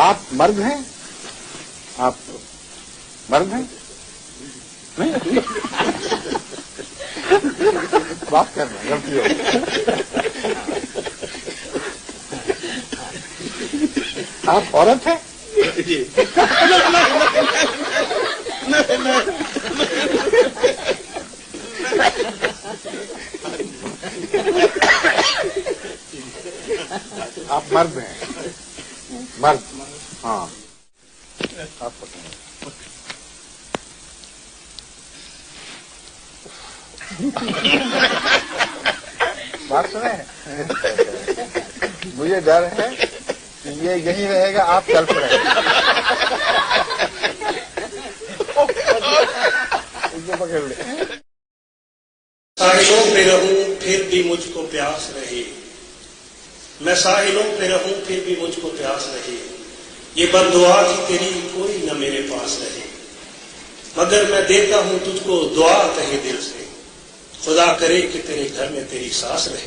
آپ مرد ہیں؟ آپ مرد ہیں؟ نہیں بات کر رہے ہیں، غلطی ہو آپ عورت ہیں؟ آپ مرد ہیں؟ مرد، ہاں آپ پسند بات سنیں، مجھے ڈر ہے کہ یہ یہی رہے گا، آپ چل پڑیں پکڑ لیں۔ ساحلوں پہ رہوں پھر بھی مجھ کو پیاس رہے، میں ساحلوں پہ رہوں پھر بھی مجھ کو پیاس رہے، یہ بد دعا کی تیری کوئی نہ میرے پاس رہے، مگر میں دیتا ہوں تجھ کو دعا تہے دل سے، خدا کرے کہ تیرے گھر میں تیری ساس رہے۔